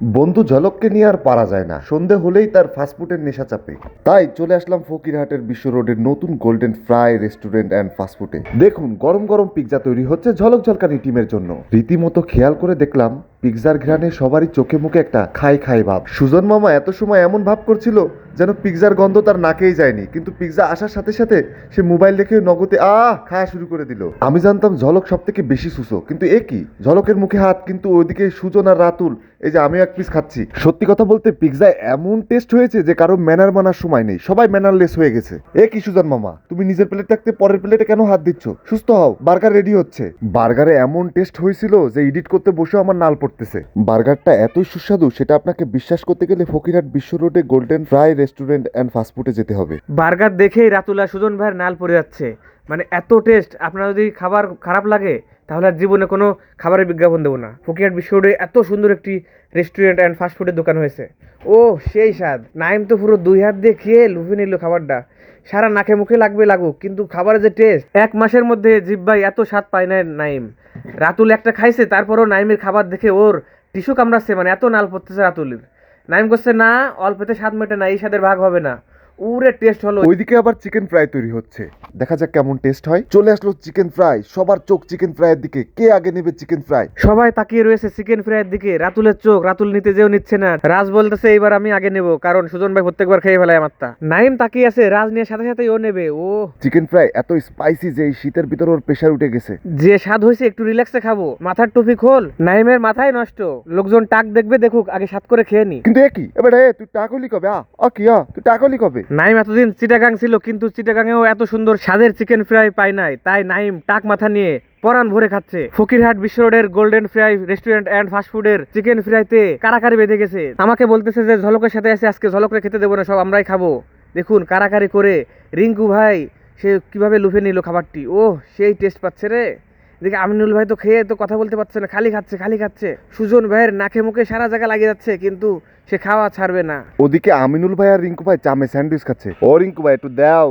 বন্ধু ঝলককে নিয়ে আর পারা যায় না, সন্ধে হলেই তার ফাস্টফুডের নেশা চাপে। তাই চলে আসলাম ফকিরহাটের বিশ্ব রোডের নতুন গোল্ডেন ফ্রাই রেস্টুরেন্ট অ্যান্ড ফাস্টফুডে। দেখুন গরম গরম পিৎজা তৈরি হচ্ছে ঝলক ঝলকানি টিমের জন্য। রীতিমতো খেয়াল করে দেখলাম পিৎজার ঘ্রাণে সবারই চোখে মুখে একটা খাই খাই ভাব। সুজন মামা এত সময় এমন ভাব করছিল যেন পিৎজার গন্ধ তার নাকেই যায়নি, কিন্তু পিৎজা আসার সাথে সাথে সে মোবাইল রেখে নগদে খাওয়া শুরু করে দিল। আমি জানতাম ঝলক সব থেকে বেশি সুসো, কিন্তু এ কি, ঝলকের মুখে হাত, কিন্তু ওইদিকে সুজন আর রাতুল, এই যে আমিও এক পিস খাচ্ছি। সত্যি কথা বলতে পিৎজা এমন টেস্ট হয়েছে যে কারো ম্যানার মানার সময় নেই, সবাই ম্যানারলেস হয়ে গেছে। এ কি সুজন মামা, তুমি নিজের প্লেট থাকতে পরের প্লেটে কেন হাত দিচ্ছ? সুস্থ হও, বার্গার রেডি হচ্ছে। বার্গারে এমন টেস্ট হয়েছিল যে এডিট করতে বসে আমার নাল পড়তেছে। বার্গারটা এতই সুস্বাদু সেটা আপনাকে বিশ্বাস করতে গেলে ফকিরহাট বিশ্ব রোডে গোল্ডেন ফ্রাই রেস্টুরেন্ট অ্যান্ড ফাস্টফুডে যেতে হবে। বার্গার দেখেই রাতুলা সুজন ভাইয়ের নাল পড়ে যাচ্ছে। মানে এত টেস্ট, আপনার যদি খাবার খারাপ লাগে তাহলে আর জীবনে কোনো খাবারের বিজ্ঞাপন দেবো না। ফকিরহাট বিশ্ব রোডে এত সুন্দর একটি রেস্টুরেন্ট অ্যান্ড ফাস্টফুডের দোকান হয়েছে। ও সেই স্বাদ, নাইম তো পুরো দুই হাত দিয়ে খেয়ে লুফে নিল খাবারটা। সারা নাকে মুখে লাগুক, কিন্তু খাবারের যে টেস্ট, এক মাসের মধ্যে জিব্বাই এত স্বাদ পায় না নাইম। রাতুল একটা খাইছে, তারপরও নাইমের খাবার দেখে ওর টিস্যু কামড়াচ্ছে, মানে এত নাল পড়তেছে রাতুলের। নাইম করছে না, অল্পতে স্বাদ মেটে না, এই স্বাদের ভাগ হবে না। উরে টেস্ট হলো। ওইদিকে আবার চিকেন ফ্রাই তৈরি হচ্ছে, দেখা যাক কেমন টেস্ট হয়। চলে আসলো চিকেন ফ্রাই, সবার চোখ চিকেন ফ্রাইয়ের দিকে। কে আগে নেবে চিকেন ফ্রাই? সবাই তাকিয়ে রয়েছে চিকেন ফ্রাইয়ের দিকে। রাতুলের চোখ, রাতুল নিতে যেও নিচ্ছে না। রাজ বলতেছে এইবার আমি আগে নেব, কারণ সুজন ভাই প্রত্যেকবার খেয়ে ফেলায় আমারটা। নাইম তাকিয়ে আছে, রাজ নিয়ে সাথে সাথে ও নেবে। ও চিকেন ফ্রাই এত স্পাইসি যে এই শীতের ভিতর ওর প্রেশার উঠে গেছে। যে স্বাদ হয়েছে, একটু রিল্যাক্সে খাবো। মাথার টুপি খোল, নাইমের মাথায় নষ্ট। লোকজন টাক দেখবে, দেখুক, আগে স্বাদ করে খেয়ে নি। কিন্তু এ কি, এবার তুই টাকলি কবে? তুই টাকলি কবে? নাইম এতদিন চিটাগাং ছিল, কিন্তু চিটাগাংয়েও এত সুন্দর স্বাদের চিকেন ফ্রাই পাই নাই। তাই নাইম টাক মাথা নিয়ে পরান ভরে খাচ্ছে। ফকিরহাট বিশ্ব রোডের গোল্ডেন ফ্রাই রেস্টুরেন্ট অ্যান্ড ফাস্টফুডের চিকেন ফ্রাইতে কারাকারি বেঁধে গেছে। আমাকে বলতেছে যে ঝলকের সাথে আছে, আজকে ঝলকরে খেতে দেবো না, সব আমরাই খাবো। দেখুন কারাকারি করে রিঙ্কু ভাই সে কিভাবে লুফে নিল খাবারটি। ও সেই টেস্ট পাচ্ছে রে। দেখে আমিনুল ভাই তো খেয়ে তো কথা বলতে পারছে না, খালি খাচ্ছে। সুজন ভাইয়ের নাকে মুখে সারা জায়গা লাগিয়ে যাচ্ছে, কিন্তু সে খাওয়া ছাড়বে না। ওদিকে আমিনুল ভাই আর রিঙ্কু ভাই চামে স্যান্ডউইচ খাচ্ছে। ও রিঙ্কু ভাই একটু দাও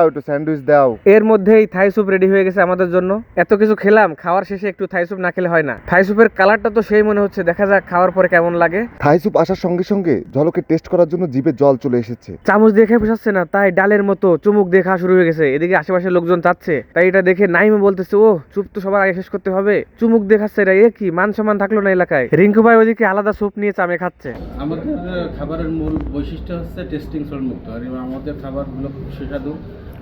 একটু স্যান্ডউইচ দাও। এর মধ্যেই থাই স্যুপ রেডি হয়ে গেছে আমাদের জন্য। এত কিছু খেলাম, খাওয়ার শেষে একটু থাই স্যুপ না খেলে হয় না। থাই স্যুপের কালারটা তো সেই মনে হচ্ছে, দেখা যাক খাওয়ার পরে কেমন লাগে। থাই স্যুপ আসার সঙ্গে সঙ্গে ঝলকে টেস্ট করার জন্য জিভে জল চলে এসেছে। চামচ দিয়ে খেয়ে পোষাচ্ছে না, তাই ডালের মতো চুমুক দিয়ে খাওয়া শুরু হয়ে গেছে। এদিকে আশেপাশের লোকজন চাচ্ছে, তাই এটা দেখে নাইমে বলতেছে, ও স্যুপ তো সবার আগে শেষ করতে হবে। চুমুক দিয়ে খাচ্ছে এরা, এ কি মান সম্মান থাকলো না এলাকায়। রিঙ্কু ভাই ওইদিকে আলাদা স্যুপ নিয়ে চামে খাচ্ছে। আমাদের খাবারের মূল বৈশিষ্ট্য হচ্ছে টেস্টিং সল্ট মুক্ত, আর আমাদের খাবারগুলো খুব সুস্বাদু।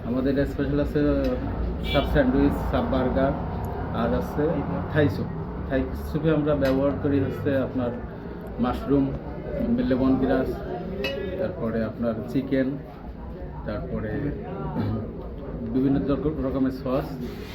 আমাদের স্পেশাল আছে সাব স্যান্ডউইচ, সাব বার্গার, আর আছে থাই স্যুপ। থাই স্যুপে আমরা ব্যবহার করি হচ্ছে আপনার মাশরুম, লেমন গ্রাস, তারপরে আপনার চিকেন, তারপরে বিভিন্ন রকমের সস,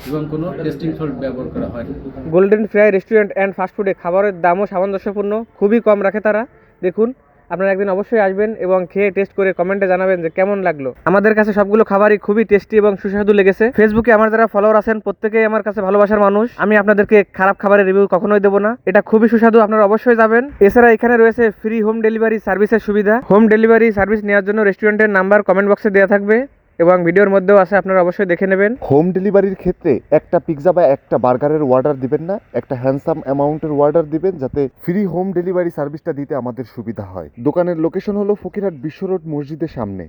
এবং কোনো টেস্টিং সল্ট ব্যবহার করা হয় না। গোল্ডেন ফ্রাই রেস্টুরেন্ট অ্যান্ড ফাস্টফুডে খাবারের দামও সামঞ্জস্যপূর্ণ, খুবই কম রাখে তারা। দেখুন আপনারা একদিন অবশ্যই আসবেন এবং খেয়ে টেস্ট করে কমেন্টে জানাবেন যে কেমন লাগলো। আমাদের কাছে সবগুলো খাবারই খুবই টেস্টি এবং সুস্বাদু লেগেছে। ফেসবুকে আমার যারা ফলোয়ার আছেন প্রত্যেকেই আমার কাছে ভালোবাসার মানুষ। আমি আপনাদেরকে খারাপ খাবারের রিভিউ কখনোই দেবো না, এটা খুবই সুস্বাদু, আপনারা অবশ্যই যাবেন। এছাড়া এখানে রয়েছে ফ্রি হোম ডেলিভারি সার্ভিসের সুবিধা। হোম ডেলিভারি সার্ভিস নেওয়ার জন্য রেস্টুরেন্টের নাম্বার কমেন্ট বক্সে দেওয়া থাকবে এবং ভিডিওর মধ্যেও আছে, আপনারা অবশ্যই দেখে নেবেন। হোম ডেলিভারির ক্ষেত্রে একটা পিৎজা বা একটা বার্গারের অর্ডার দিবেন না, একটা হ্যান্ডসাম অ্যামাউন্টের অর্ডার দিবেন, যাতে ফ্রি হোম ডেলিভারি সার্ভিসটা দিতে আমাদের সুবিধা হয়। দোকানের লোকেশন হলো ফকিরহাট বিশ্ব রোড মসজিদের সামনে।